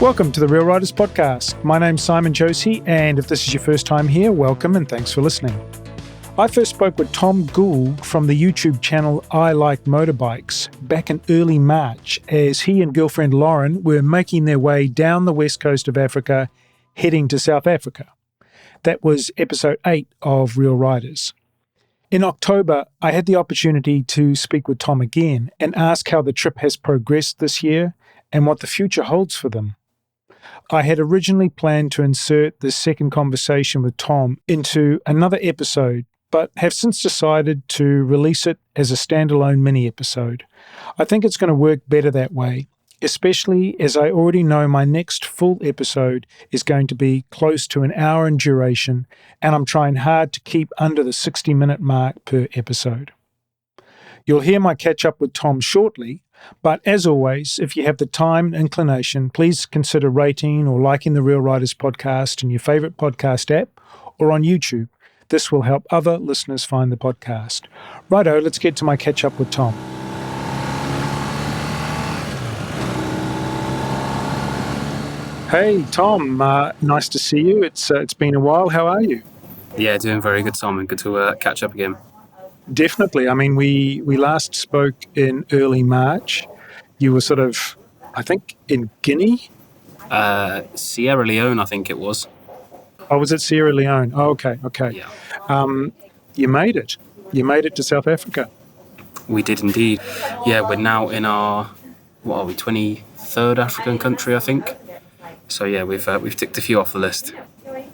Welcome to the Real Riders Podcast. My name's Simon Josie, and if this is your first time here, welcome and thanks for listening. I first spoke with Tom Gould from the YouTube channel Like Motorbikes back in early March as he and girlfriend Lauren were making their way down the west coast of Africa, heading to South Africa. That was episode 8 of Real Riders. In October, I had the opportunity to speak with Tom again and ask how the trip has progressed this year and what the future holds for them. I had originally planned to insert this second conversation with Tom into another episode, but have since decided to release it as a standalone mini-episode. I think it's going to work better that way, especially as I already know my next full episode is going to be close to an hour in duration, and I'm trying hard to keep under the 60-minute mark per episode. You'll hear my catch-up with Tom shortly, but as always, if you have the time and inclination, please consider rating or liking the Real Riders podcast in your favourite podcast app or on YouTube. This will help other listeners find the podcast. Righto, let's get to my catch-up with Tom. Hey, Tom, nice to see you. It's been a while. How are you? Yeah, doing very good, Simon. Good to catch up again. Definitely. I mean, we last spoke in early March. You were sort of, I think, in Guinea? Sierra Leone, I think it was. Oh, was it Sierra Leone? Oh, okay. Yeah. You made it. You made it to South Africa. We did indeed. Yeah, we're now in our, 23rd African country, I think. So yeah, we've ticked a few off the list.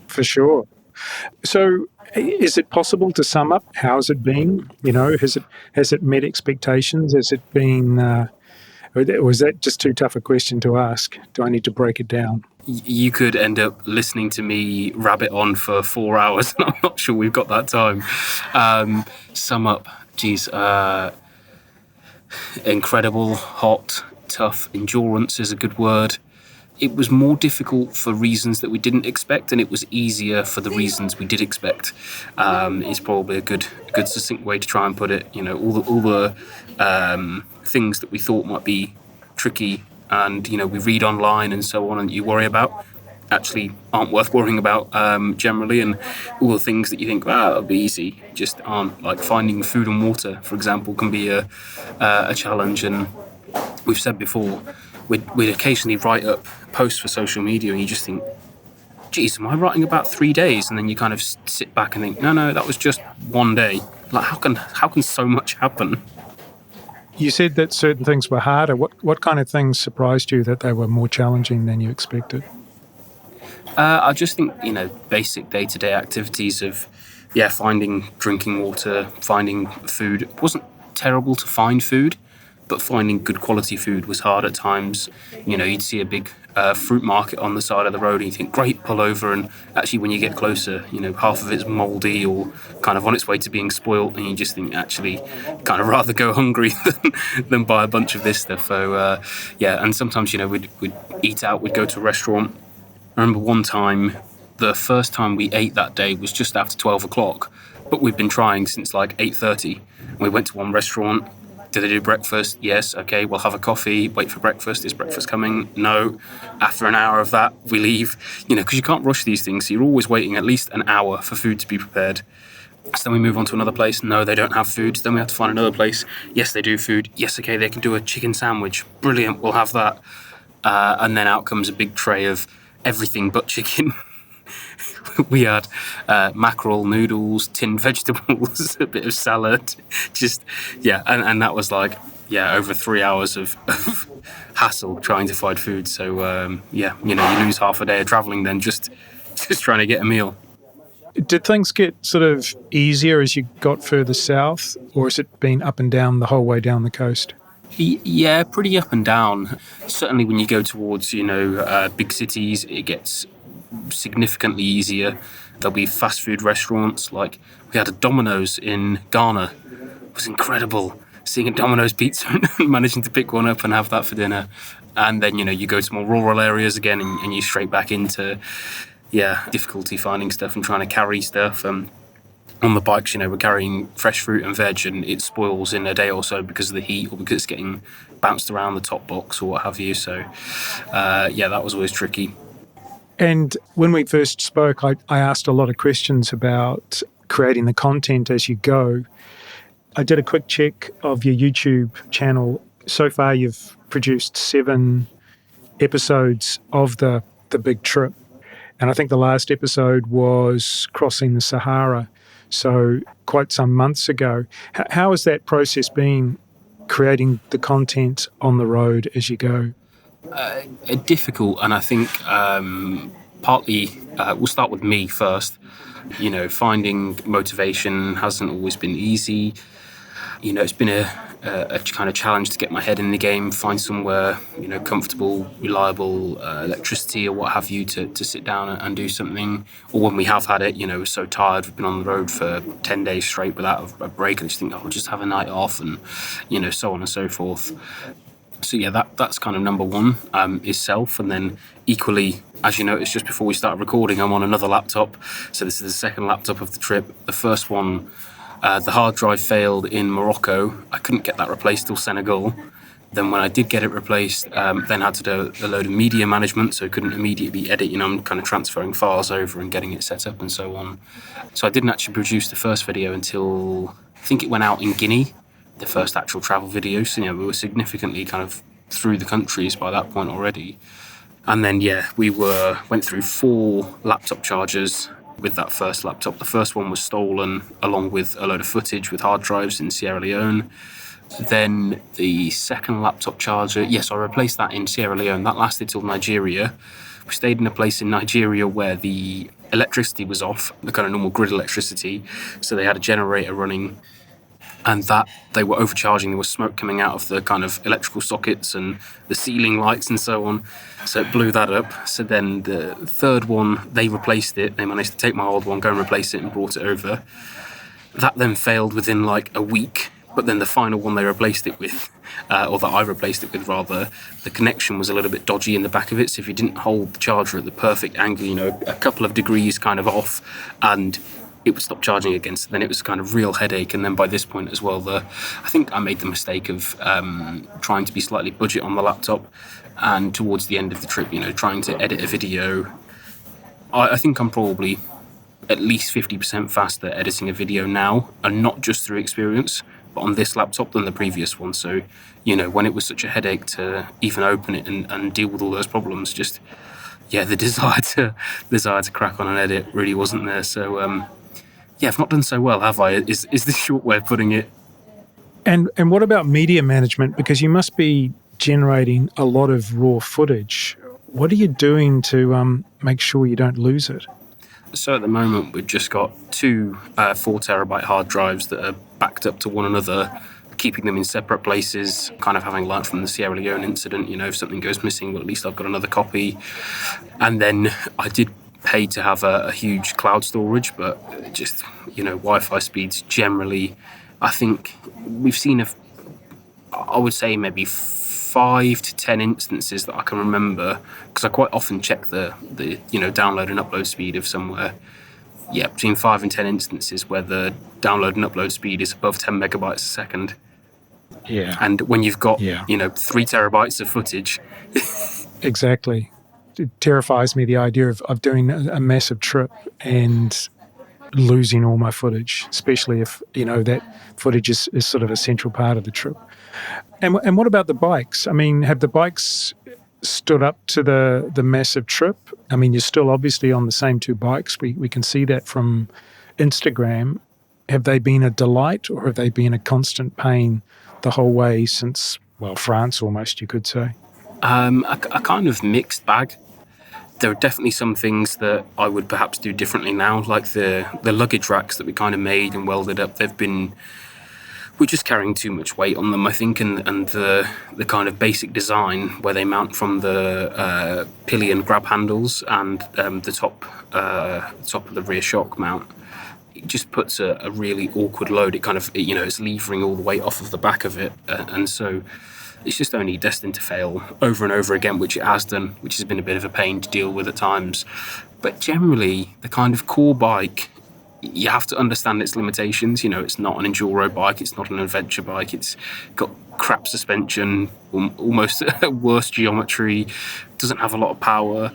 For sure. So, is it possible to sum up how has it been? You know, has it met expectations? Has it been, or was that just too tough a question to ask? Do I need to break it down? You could end up listening to me rabbit on for 4 hours, and I'm not sure we've got that time. Sum up, incredible, hot, tough. Endurance is a good word. It was more difficult for reasons that we didn't expect, and it was easier for the reasons we did expect. It's probably a good succinct way to try and put it. You know, all the things that we thought might be tricky, and we read online and so on, and you worry about, actually aren't worth worrying about generally, and all the things that you think, it'll be easy, just aren't. Like finding food and water, for example, can be a challenge, and we've said before. We'd occasionally write up posts for social media and you just think, geez, am I writing about 3 days? And then you kind of sit back and think, no, that was just one day. Like, how can so much happen? You said that certain things were harder. What kind of things surprised you that they were more challenging than you expected? I just think, basic day-to-day activities of, finding drinking water, finding food. It wasn't terrible to find food, but finding good quality food was hard at times. You'd see a big fruit market on the side of the road and you think, great, pull over. And actually when you get closer, half of it's mouldy or kind of on its way to being spoilt. And you just think, actually, kind of rather go hungry than buy a bunch of this stuff. So, and sometimes, we'd eat out, we'd go to a restaurant. I remember one time, the first time we ate that day was just after 12 o'clock, but we'd been trying since like 8:30. We went to one restaurant. Do they do breakfast? Yes. Okay, we'll have a coffee, wait for breakfast. Is breakfast coming? No. After an hour of that, we leave. Because you can't rush these things. So you're always waiting at least an hour for food to be prepared. So then we move on to another place. No, they don't have food. Then we have to find another place. Yes, they do food. Yes, okay, they can do a chicken sandwich. Brilliant, we'll have that. And then out comes a big tray of everything but chicken. We had mackerel, noodles, tinned vegetables, a bit of salad, and that was like, over 3 hours of hassle trying to find food. So, you lose half a day of travelling then just trying to get a meal. Did things get sort of easier as you got further south, or has it been up and down the whole way down the coast? Yeah, pretty up and down. Certainly when you go towards, big cities, it gets significantly easier. There'll be fast food restaurants. Like we had a Domino's in Ghana. It was incredible seeing a Domino's pizza and managing to pick one up and have that for dinner. And then you go to more rural areas again and you straight back into difficulty finding stuff and trying to carry stuff. on the bikes, we're carrying fresh fruit and veg and it spoils in a day or so because of the heat or because it's getting bounced around the top box or what have you. So, that was always tricky. And when we first spoke, I asked a lot of questions about creating the content as you go. I did a quick check of your YouTube channel. So far, you've produced 7 episodes of the big trip. And I think the last episode was crossing the Sahara, so quite some months ago. How has that process been, creating the content on the road as you go? Difficult, and I think partly we'll start with me first. Finding motivation hasn't always been easy. It's been a kind of challenge to get my head in the game, find somewhere, comfortable, reliable electricity or what have you to sit down and do something. Or when we have had it, we're so tired, we've been on the road for 10 days straight without a break, and just think, I'll just have a night off, and, so on and so forth. So that's kind of number one, is self. And then equally, as you noticed just before we started recording, I'm on another laptop. So this is the second laptop of the trip. The first one, the hard drive failed in Morocco. I couldn't get that replaced till Senegal. Then when I did get it replaced, then had to do a load of media management, so couldn't immediately edit. I'm kind of transferring files over and getting it set up and so on. So I didn't actually produce the first video until I think it went out in Guinea, the first actual travel video. So, we were significantly kind of through the countries by that point already. And then, we went through 4 laptop chargers with that first laptop. The first one was stolen along with a load of footage with hard drives in Sierra Leone. Then the second laptop charger, I replaced that in Sierra Leone. That lasted till Nigeria. We stayed in a place in Nigeria where the electricity was off, the kind of normal grid electricity. So they had a generator running, and that they were overcharging. There was smoke coming out of the kind of electrical sockets and the ceiling lights and so on. So it blew that up. So then the third one, they replaced it. They managed to take my old one, go and replace it, and brought it over. That then failed within like a week. But then the final one they replaced it with, or that I replaced it with rather, the connection was a little bit dodgy in the back of it. So if you didn't hold the charger at the perfect angle, a couple of degrees kind of off, and it would stop charging again. So then it was kind of real headache. And then by this point as well, I think I made the mistake of trying to be slightly budget on the laptop. And towards the end of the trip, trying to edit a video, I think I'm probably at least 50% faster editing a video now, and not just through experience, but on this laptop than the previous one. So, when it was such a headache to even open it and deal with all those problems, just, the desire to crack on and edit really wasn't there. So, I've not done so well, have I? Is the short way of putting it. And what about media management? Because you must be generating a lot of raw footage. What are you doing to make sure you don't lose it? So at the moment, we've just got 2 4 terabyte hard drives that are backed up to one another, keeping them in separate places, kind of having learned from the Sierra Leone incident. If something goes missing, well, at least I've got another copy. And then I did pay to have a huge cloud storage, but just, Wi-Fi speeds generally, I think we've seen, I would say maybe 5 to 10 instances that I can remember, because I quite often check the download and upload speed of somewhere. Between 5 and 10 instances where the download and upload speed is above 10 megabytes a second. Yeah. And when you've got 3 terabytes of footage. Exactly. It terrifies me, the idea of doing a massive trip and losing all my footage, especially if, that footage is sort of a central part of the trip. And what about the bikes? I mean, have the bikes stood up to the massive trip? I mean, you're still obviously on the same 2 bikes. We can see that from Instagram. Have they been a delight, or have they been a constant pain the whole way since, France almost, you could say? A kind of mixed bag. There are definitely some things that I would perhaps do differently now, like the luggage racks that we kind of made and welded up. We're just carrying too much weight on them, I think, and the kind of basic design where they mount from the pillion grab handles and the top of the rear shock mount. It just puts a really awkward load. It kind of, it's levering all the weight off of the back of it, and so it's just only destined to fail over and over again, which it has done, which has been a bit of a pain to deal with at times. But generally, the kind of core bike, you have to understand its limitations. It's not an enduro bike, it's not an adventure bike, it's got crap suspension, almost worse geometry, doesn't have a lot of power,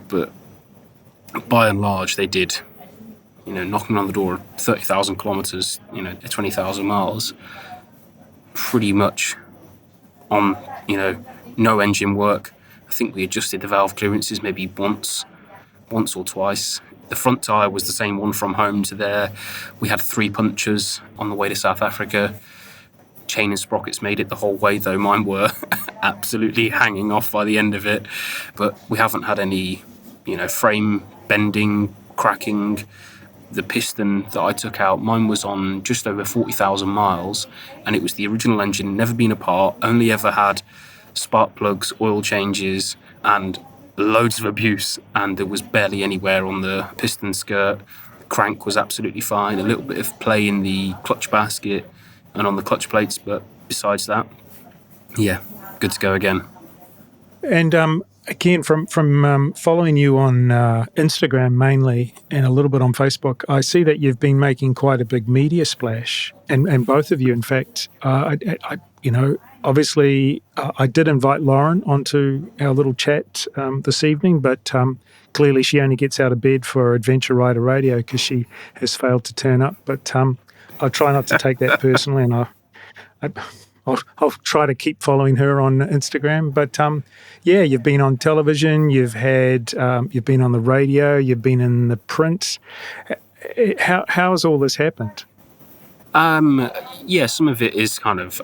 but by and large they did, knocking on the door of 30,000 kilometers, 20,000 miles, pretty much on, no engine work. I think we adjusted the valve clearances maybe once or twice. The front tyre was the same one from home to there. We had 3 punctures on the way to South Africa. Chain and sprockets made it the whole way, though mine were absolutely hanging off by the end of it. But we haven't had any, frame bending, cracking. The piston that I took out, mine was on just over 40,000 miles, and it was the original engine, never been apart, only ever had spark plugs, oil changes, and loads of abuse, and there was barely any wear on the piston skirt. The crank was absolutely fine, a little bit of play in the clutch basket and on the clutch plates, but besides that, yeah, good to go again. And again, from following you on Instagram mainly and a little bit on Facebook, I see that you've been making quite a big media splash, and both of you, in fact, obviously, I did invite Lauren onto our little chat this evening, but clearly she only gets out of bed for Adventure Rider Radio because she has failed to turn up. But I try not to take that personally, and I'll try to keep following her on Instagram. But yeah, you've been on television, you've been on the radio, you've been in the print. How has all this happened? Yeah, some of it is kind of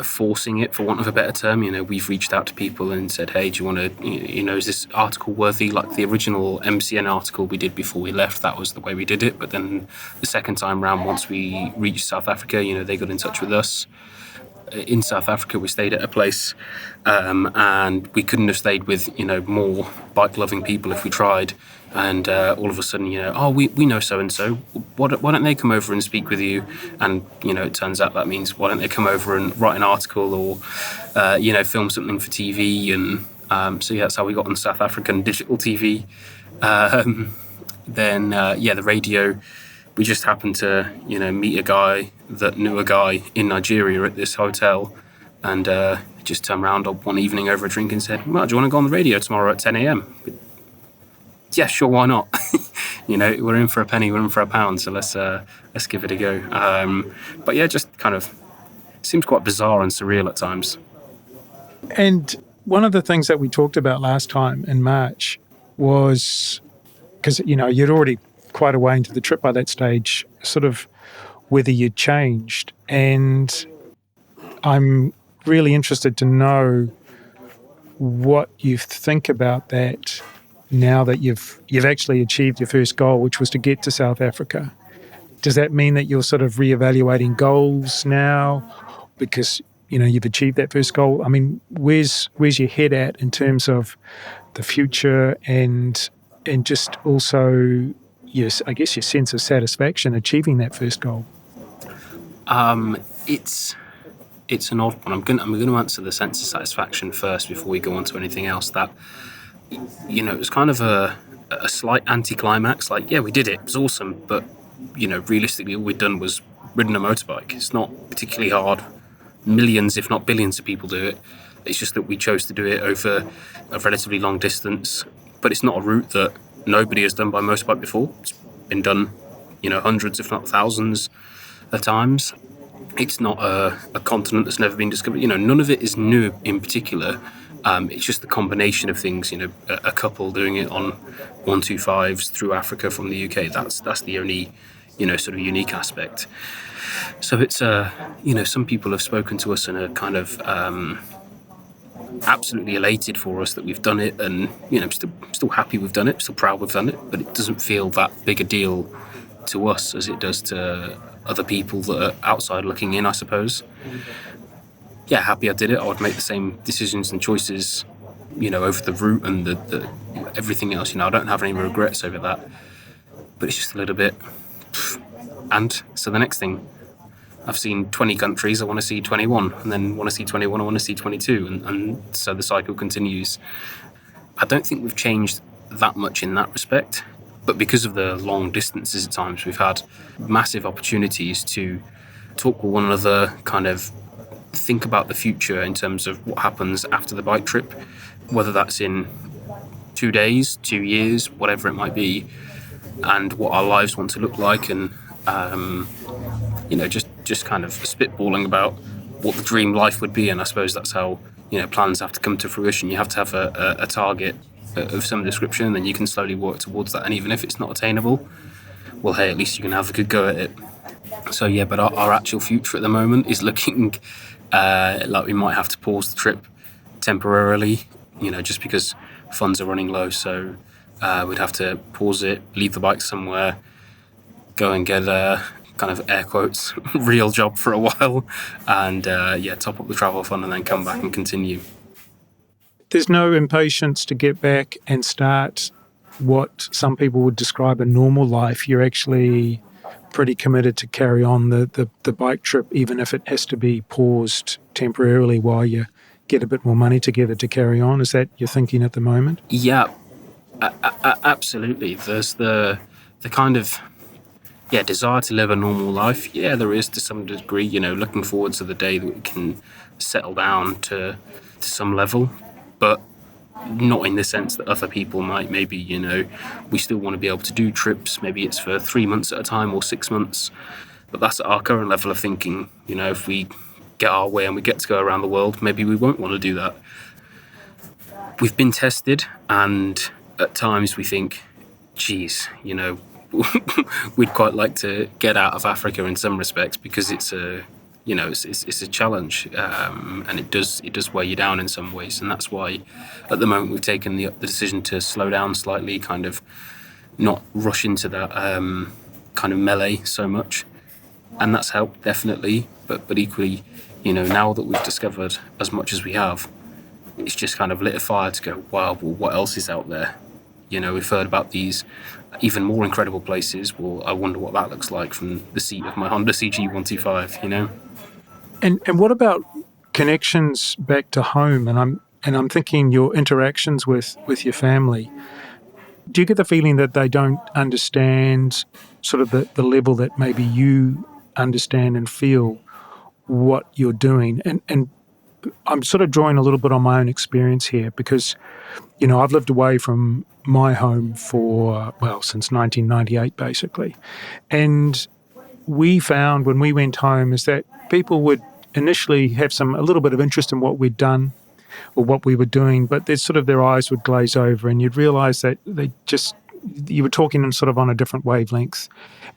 forcing it, for want of a better term. We've reached out to people and said, hey, do you want to, is this article worthy? Like the original MCN article we did before we left, that was the way we did it. But then the second time round, once we reached South Africa, they got in touch with us. In South Africa, we stayed at a place, and we couldn't have stayed with, more bike-loving people if we tried. And all of a sudden, we know so-and-so. Why don't they come over and speak with you? And, it turns out that means why don't they come over and write an article or, film something for TV. And so, yeah, that's how we got on South African digital TV. Then, the radio, we just happened to, meet a guy that knew a guy in Nigeria at this hotel. And just turned around one evening over a drink and said, well, do you want to go on the radio tomorrow at 10 a.m.? Yeah, sure, why not? We're in for a penny, we're in for a pound, so let's give it a go. But yeah, just kind of seems quite bizarre and surreal at times. And one of the things that we talked about last time in March was, because, you'd already quite a way into the trip by that stage, sort of whether you'd changed. And I'm really interested to know what you think about that now that you've actually achieved your first goal, which was to get to South Africa. Does that mean that you're sort of reevaluating goals now because, you've achieved that first goal? I mean, where's your head at in terms of the future and just also, yes, I guess your sense of satisfaction achieving that first goal? It's an odd one. I'm going to answer the sense of satisfaction first before we go on to anything else. That, it was kind of a slight anticlimax. Like, yeah, we did it. It was awesome. But, realistically, all we'd done was ridden a motorbike. It's not particularly hard. Millions, if not billions of people do it. It's just that we chose to do it over a relatively long distance. But it's not a route that nobody has done by motorbike before. It's been done, hundreds, if not thousands of times. It's not a continent that's never been discovered. None of it is new in particular. It's just the combination of things. A couple doing it on 125s through Africa from the UK. That's the only, sort of unique aspect. So it's some people have spoken to us and are kind of absolutely elated for us that we've done it, and still happy we've done it, still proud we've done it. But it doesn't feel that big a deal to us as it does to other people that are outside looking in, I suppose. Yeah, happy I did it. I would make the same decisions and choices, over the route and the everything else. I don't have any regrets over that. But it's just a little bit. And so the next thing, I've seen 20 countries, I want to see 21, and then want to see 21, I want to see 22, and so the cycle continues. I don't think we've changed that much in that respect. But because of the long distances at times, we've had massive opportunities to talk with one another, kind of think about the future in terms of what happens after the bike trip, whether that's in 2 days, 2 years, whatever it might be, and what our lives want to look like, and just kind of spitballing about what the dream life would be. And I suppose that's how plans have to come to fruition. You have to have a target of some description, and then you can slowly work towards that. And even if it's not attainable, well, hey, at least you can have a good go at it. So yeah, but our actual future at the moment is looking like we might have to pause the trip temporarily, just because funds are running low. So we'd have to pause it, leave the bike somewhere, go and get a kind of air quotes real job for a while, and top up the travel fund, and then come back and continue. There's no impatience to get back and start what some people would describe a normal life. You're actually pretty committed to carry on the bike trip, even if it has to be paused temporarily while you get a bit more money together to carry on. Is that your thinking at the moment? Yeah, absolutely. There's the kind of desire to live a normal life. Yeah, there is to some degree, looking forward to the day that we can settle down to some level, but not in the sense that other people might. Maybe, we still want to be able to do trips. Maybe it's for 3 months at a time or 6 months, but that's at our current level of thinking. If we get our way and we get to go around the world, maybe we won't want to do that. We've been tested, and at times we think, geez, we'd quite like to get out of Africa in some respects, because it's a challenge, and it does weigh you down in some ways. And that's why at the moment we've taken the decision to slow down slightly, kind of not rush into that kind of melee so much. And that's helped, definitely. But equally, now that we've discovered as much as we have, it's just kind of lit a fire to go, wow, well, what else is out there? We've heard about these even more incredible places. Well, I wonder what that looks like from the seat of my Honda CG125, And what about connections back to home? And I'm thinking your interactions with your family. Do you get the feeling that they don't understand sort of the level that maybe you understand and feel what you're doing? And I'm sort of drawing a little bit on my own experience here, because, I've lived away from my home since 1998, basically. And we found when we went home is that people would initially have a little bit of interest in what we'd done or what we were doing, but their eyes would glaze over, and you'd realise that you were talking on a different wavelength,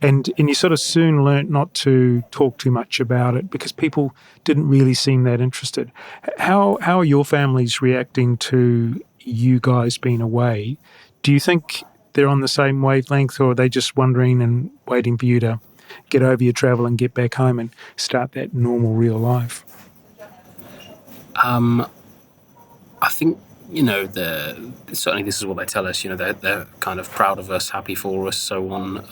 and you sort of soon learnt not to talk too much about it because people didn't really seem that interested. How are your families reacting to you guys being away? Do you think they're on the same wavelength, or are they just wondering and waiting for you to get over your travel and get back home and start that normal real life? I think, certainly this is what they tell us, they're kind of proud of us, happy for us, so on.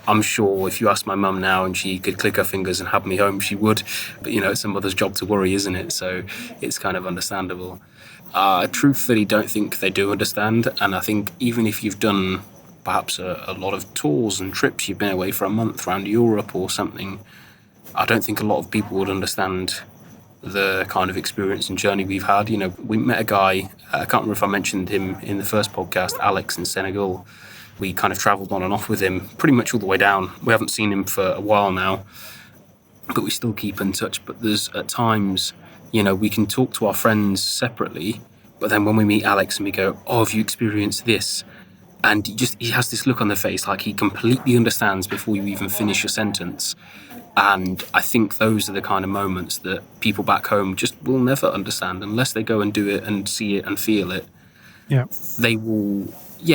I'm sure if you asked my mum now and she could click her fingers and have me home, she would. But, it's a mother's job to worry, isn't it? So it's kind of understandable. Truthfully, don't think they do understand. And I think even if you've done perhaps a lot of tours and trips, you've been away for a month around Europe or something, I don't think a lot of people would understand the kind of experience and journey we've had. We met a guy, I can't remember if I mentioned him in the first podcast, Alex in Senegal. We kind of travelled on and off with him pretty much all the way down. We haven't seen him for a while now, but we still keep in touch. But there's at times, we can talk to our friends separately, but then when we meet Alex and we go, oh, have you experienced this? And he has this look on the face like he completely understands before you even finish your sentence. And I think those are the kind of moments that people back home just will never understand unless they go and do it and see it and feel it. Yeah. They will,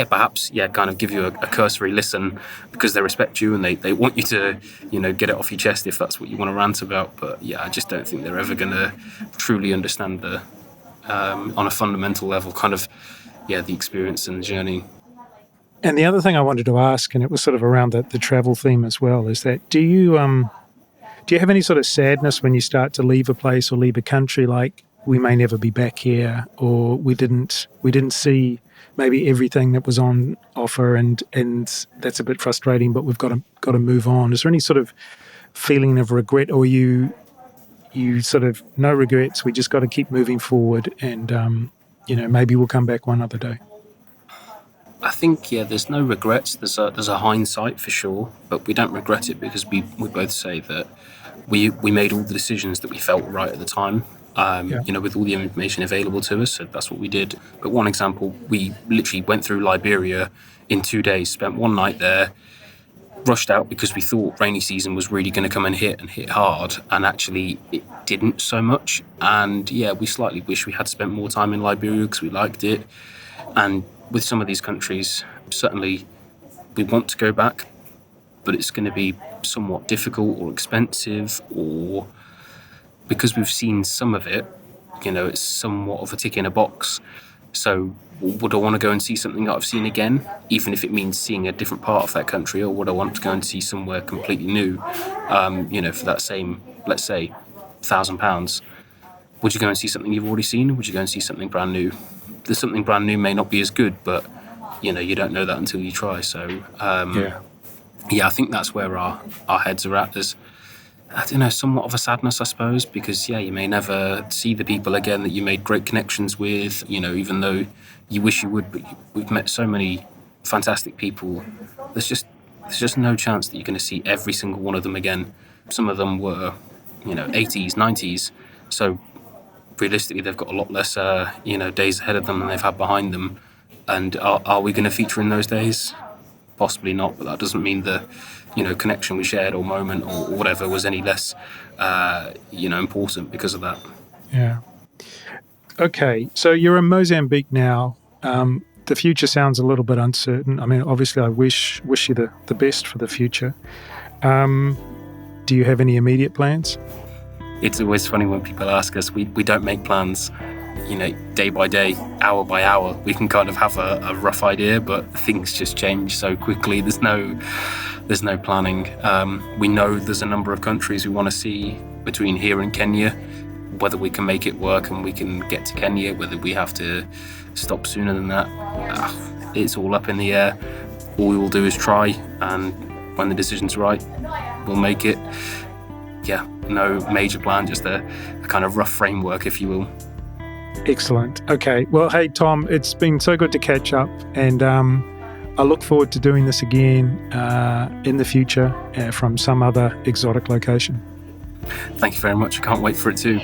perhaps, kind of give you a cursory listen because they respect you and they want you to, get it off your chest if that's what you want to rant about. But I just don't think they're ever going to truly understand on a fundamental level, kind of, the experience and the journey. And the other thing I wanted to ask, and it was sort of around the travel theme as well, is that do you have any sort of sadness when you start to leave a place or leave a country? Like we may never be back here, or we didn't see maybe everything that was on offer, and that's a bit frustrating, but we've got to move on. Is there any sort of feeling of regret, or you sort of no regrets, we just got to keep moving forward, and maybe we'll come back one other day? I think, there's no regrets. There's a hindsight for sure, but we don't regret it because we both say that we made all the decisions that we felt right at the time. With all the information available to us, so that's what we did. But one example, we literally went through Liberia in 2 days, spent one night there, rushed out because we thought rainy season was really going to come and hit hard, and actually it didn't so much. And we slightly wish we had spent more time in Liberia because we liked it. And with some of these countries, certainly we want to go back, but it's going to be somewhat difficult or expensive, or because we've seen some of it, it's somewhat of a tick in a box. So would I want to go and see something that I've seen again, even if it means seeing a different part of that country, or would I want to go and see somewhere completely new, for that same, let's say, £1,000? Would you go and see something you've already seen, or would you go and see something brand new? The something brand new may not be as good, but, you don't know that until you try. So, I think that's where our heads are at. There's, I don't know, somewhat of a sadness, I suppose, because, you may never see the people again that you made great connections with, even though you wish you would, but we've met so many fantastic people. There's just no chance that you're going to see every single one of them again. Some of them were, 80s, 90s, so realistically they've got a lot less, days ahead of them than they've had behind them. And are we going to feature in those days? Possibly not, but that doesn't mean the connection we shared or moment or whatever was any less important because of that. Yeah. Okay, so you're in Mozambique now. The future sounds a little bit uncertain. I mean, obviously I wish you the best for the future. Do you have any immediate plans? It's always funny when people ask us. We don't make plans, day by day, hour by hour. We can kind of have a rough idea, but things just change so quickly. There's no planning. We know there's a number of countries we want to see between here and Kenya. Whether we can make it work and we can get to Kenya, whether we have to stop sooner than that, it's all up in the air. All we will do is try, and when the decision's right, we'll make it. No major plan, just a kind of rough framework, if you will. Excellent. Okay. Well, hey, Tom, it's been so good to catch up, and I look forward to doing this again in the future from some other exotic location. Thank you very much. I can't wait for it too.